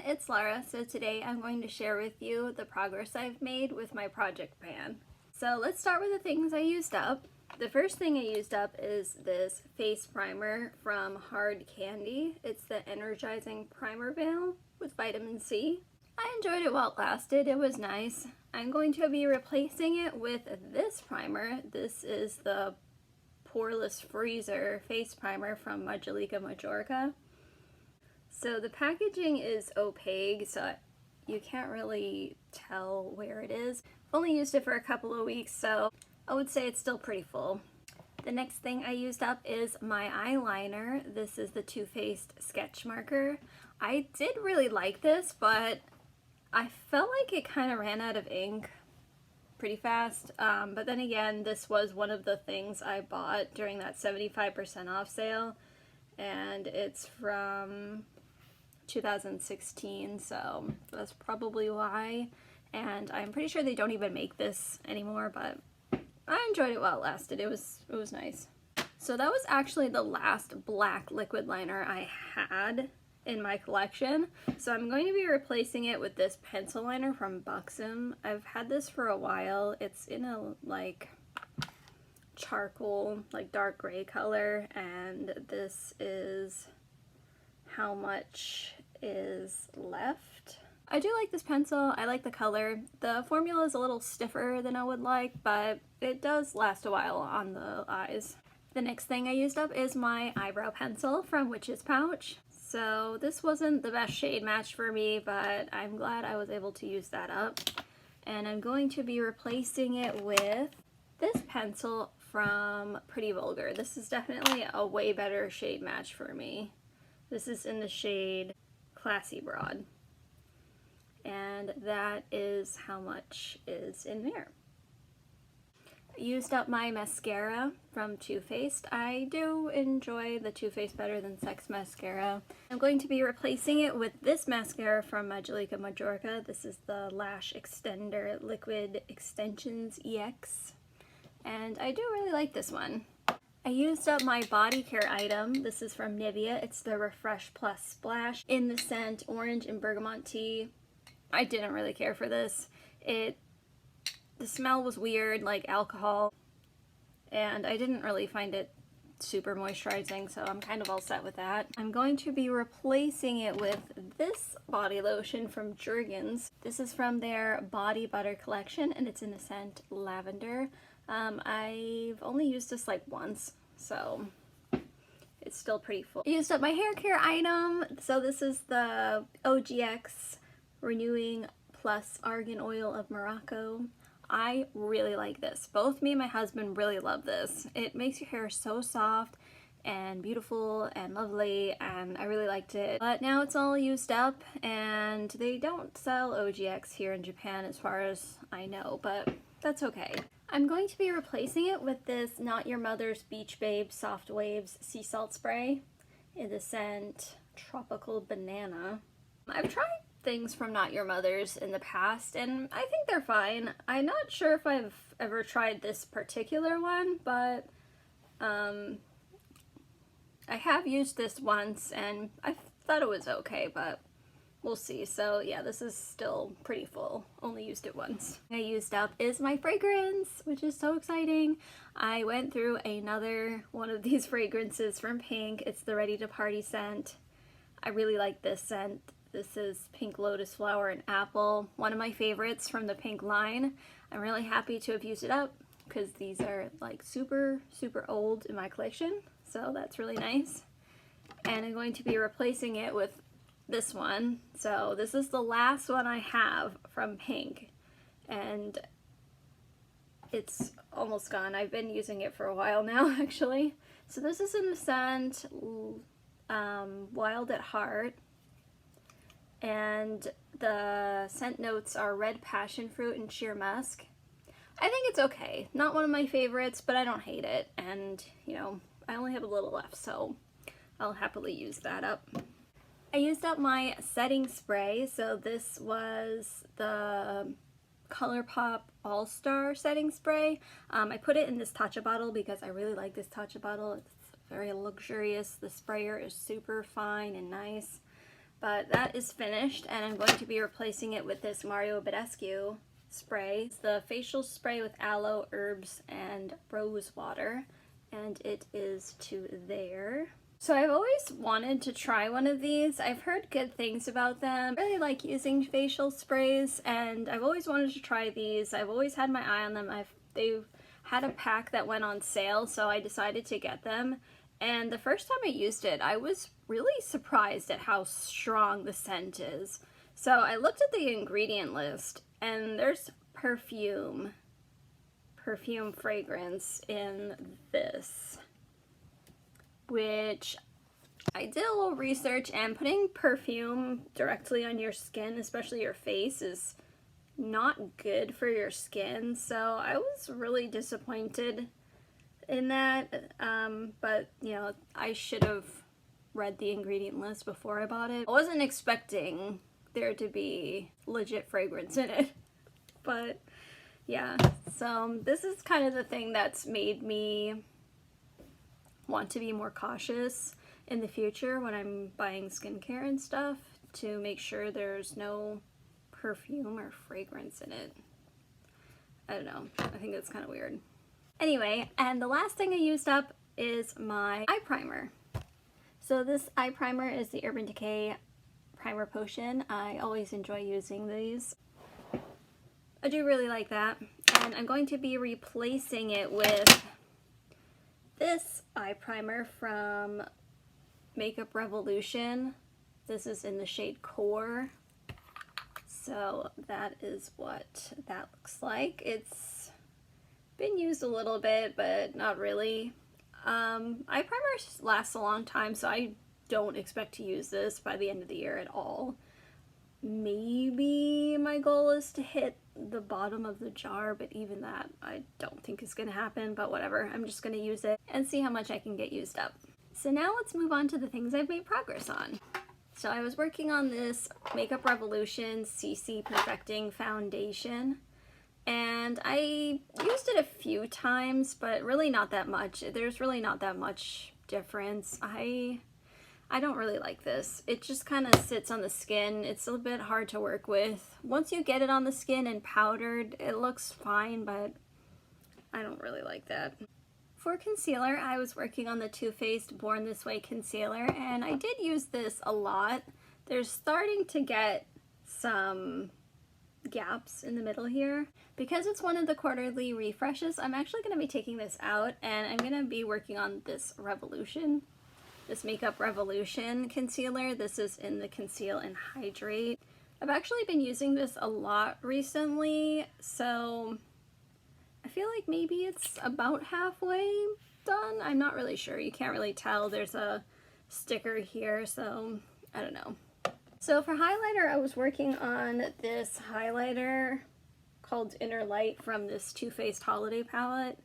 it's Lara. So today I'm going to share with you the progress I've made with my project pan. So let's start with the things I used up. The first thing I used up is this face primer from Hard Candy. It's the Energizing Primer Veil with vitamin C. I enjoyed it while it lasted. It was nice. I'm going to be replacing it with this primer. This is the Poreless Freezer face primer from Majolica Majorca. So the packaging is opaque, so you can't really tell where it is. I've only used it for a couple of weeks, so I would say it's still pretty full. The next thing I used up is my eyeliner. This is the Too Faced Sketch Marker. I did really like this, but I felt like it kind of ran out of ink pretty fast. But then again, this was one of the things I bought during that 75% off sale, and it's from 2016, so that's probably why. And I'm pretty sure they don't even make this anymore, but I enjoyed it while it lasted. It was nice. So that was actually the last black liquid liner I had in my collection. So I'm going to be replacing it with this pencil liner from Buxom. I've had this for a while. It's in a like charcoal, like dark gray color, and this is how much is left. I do like this pencil. I like the color. The formula is a little stiffer than I would like, but it does last a while on the eyes. The next thing I used up is my eyebrow pencil from Witch's Pouch. So this wasn't the best shade match for me, but I'm glad I was able to use that up. And I'm going to be replacing it with this pencil from Pretty Vulgar. This is definitely a way better shade match for me. This is in the shade Classy Broad. And that is how much is in there. I used up my mascara from Too Faced. I do enjoy the Too Faced better than Sex Mascara. I'm going to be replacing it with this mascara from Majolica Majorca. This is the Lash Extender Liquid Extensions EX. And I do really like this one. I used up my body care item. This is from Nivea. It's the Refresh Plus Splash in the scent Orange and Bergamot Tea. I didn't really care for this. The smell was weird, like alcohol, and I didn't really find it super moisturizing, so I'm kind of all set with that. I'm going to be replacing it with this body lotion from Jergens. This is from their Body Butter collection, and it's in the scent Lavender. I've only used this like once, so it's still pretty full. I used up my hair care item. So this is the OGX Renewing Plus Argan Oil of Morocco. I really like this. Both me and my husband really love this. It makes your hair so soft and beautiful and lovely, and I really liked it. But now it's all used up, and they don't sell OGX here in Japan as far as I know, but that's okay. I'm going to be replacing it with this Not Your Mother's Beach Babe Soft Waves Sea Salt Spray in the scent Tropical Banana. I've tried things from Not Your Mother's in the past, and I think they're fine. I'm not sure if I've ever tried this particular one, but I have used this once, and I thought it was okay, but we'll see. So yeah, this is still pretty full. Only used it once. I used up is my fragrance, which is so exciting. I went through another one of these fragrances from Pink. It's the Ready to Party scent. I really like this scent. This is Pink Lotus Flower and Apple, one of my favorites from the Pink line. I'm really happy to have used it up because these are like super old in my collection, so that's really nice. And I'm going to be replacing it with this one. So this is the last one I have from Pink, and it's almost gone. I've been using it for a while now, actually. So this is in the scent Wild at Heart, and the scent notes are red passion fruit and sheer musk. I think it's okay. Not one of my favorites, but I don't hate it, and you know, I only have a little left, so I'll happily use that up. I used up my setting spray. So this was the Colourpop All-Star setting spray. I put it in this Tatcha bottle because I really like this Tatcha bottle. It's very luxurious. The sprayer is super fine and nice. But that is finished, and I'm going to be replacing it with this Mario Badescu spray. It's the facial spray with aloe, herbs, and rose water, and it is to there. So I've always wanted to try one of these. I've heard good things about them. I really like using facial sprays, and I've always wanted to try these. I've always had my eye on them. They've had a pack that went on sale, so I decided to get them. And the first time I used it, I was really surprised at how strong the scent is. So I looked at the ingredient list, and there's perfume fragrance in this, which I did a little research, and putting perfume directly on your skin, especially your face, is not good for your skin. So I was really disappointed in that, but you know, I should have read the ingredient list before I bought it. I wasn't expecting there to be legit fragrance in it, but yeah. So this is kind of the thing that's made me want to be more cautious in the future when I'm buying skincare and stuff, to make sure there's no perfume or fragrance in it. I don't know, I think that's kind of weird. Anyway, and the last thing I used up is my eye primer. So this eye primer is the Urban Decay Primer Potion. I always enjoy using these. I do really like that. And I'm going to be replacing it with this eye primer from Makeup Revolution. This is in the shade Core. So that is what that looks like. It's been used a little bit, but not really. Eye primers last a long time, so I don't expect to use this by the end of the year at all. Maybe my goal is to hit the bottom of the jar, but even that I don't think is gonna happen, but whatever. I'm just gonna use it and see how much I can get used up. So now let's move on to the things I've made progress on. So I was working on this Makeup Revolution CC Perfecting Foundation, and I used it a few times, but really not that much. There's really not that much difference. I don't really like this. It just kind of sits on the skin. It's a bit hard to work with. Once you get it on the skin and powdered, it looks fine, but I don't really like that. For concealer, I was working on the Too Faced Born This Way concealer, and I did use this a lot. There's starting to get some gaps in the middle here. Because it's one of the quarterly refreshes, I'm actually going to be taking this out, and I'm going to be working on this Revolution. This Makeup Revolution concealer. This is in the Conceal and Hydrate. I've actually been using this a lot recently, so I feel like maybe it's about halfway done. I'm not really sure. You can't really tell. There's a sticker here, so I don't know. So for highlighter, I was working on this highlighter called Inner Light from this Too Faced Holiday palette.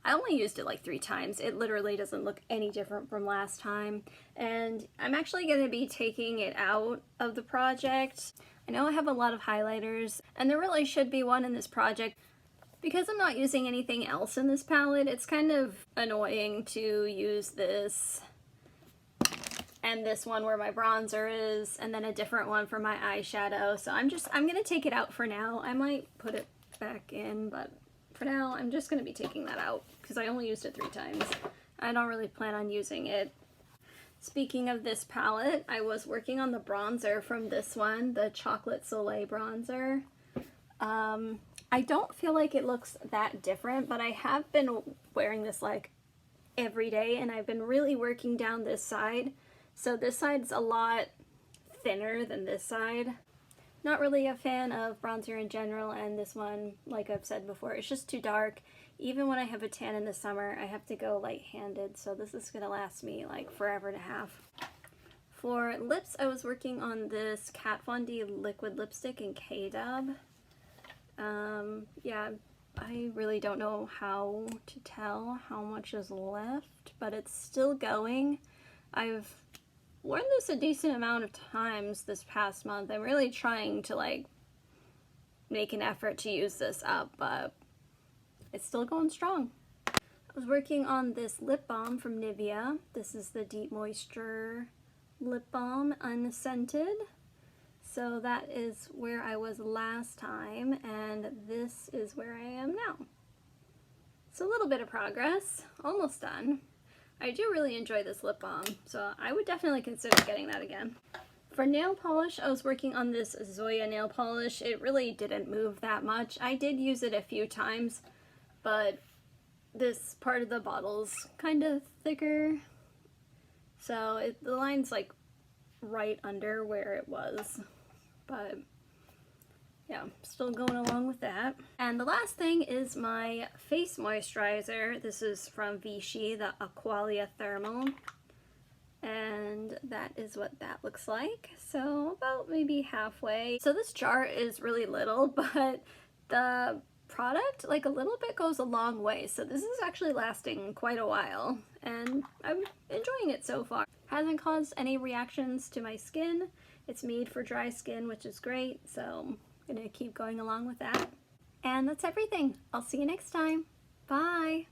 I only used it like 3 times. It literally doesn't look any different from last time. And I'm actually going to be taking it out of the project. I know I have a lot of highlighters, and there really should be one in this project. Because I'm not using anything else in this palette, it's kind of annoying to use this and this one where my bronzer is, and then a different one for my eyeshadow. So I'm going to take it out for now. I might put it back in, but for now, I'm just going to be taking that out because I only used it 3 times. I don't really plan on using it. Speaking of this palette, I was working on the bronzer from this one, the Chocolate Soleil bronzer. I don't feel like it looks that different, but I have been wearing this like every day, and I've been really working down this side. So this side's a lot thinner than this side. Not really a fan of bronzer in general, and this one, like I've said before, it's just too dark. Even when I have a tan in the summer, I have to go light-handed, so this is gonna last me like forever and a half. For lips, I was working on this Kat Von D liquid lipstick in K-Dub. Yeah, I really don't know how to tell how much is left, but it's still going. I've worn this a decent amount of times this past month. I'm really trying to like make an effort to use this up, but it's still going strong. I was working on this lip balm from Nivea. This is the Deep Moisture lip balm unscented. So that is where I was last time, and this is where I am now. It's a little bit of progress, almost done. I do really enjoy this lip balm, so I would definitely consider getting that again. For nail polish, I was working on this Zoya nail polish. It really didn't move that much. I did use it a few times, but this part of the bottle's kind of thicker. So the line's like right under where it was. But yeah, still going along with that. And the last thing is my face moisturizer. This is from Vichy, the Aqualia Thermal. And that is what that looks like. So about maybe halfway. So this jar is really little, but the product, like a little bit goes a long way. So this is actually lasting quite a while, and I'm enjoying it so far. Hasn't caused any reactions to my skin. It's made for dry skin, which is great. So I'm gonna keep going along with that. And that's everything. I'll see you next time. Bye.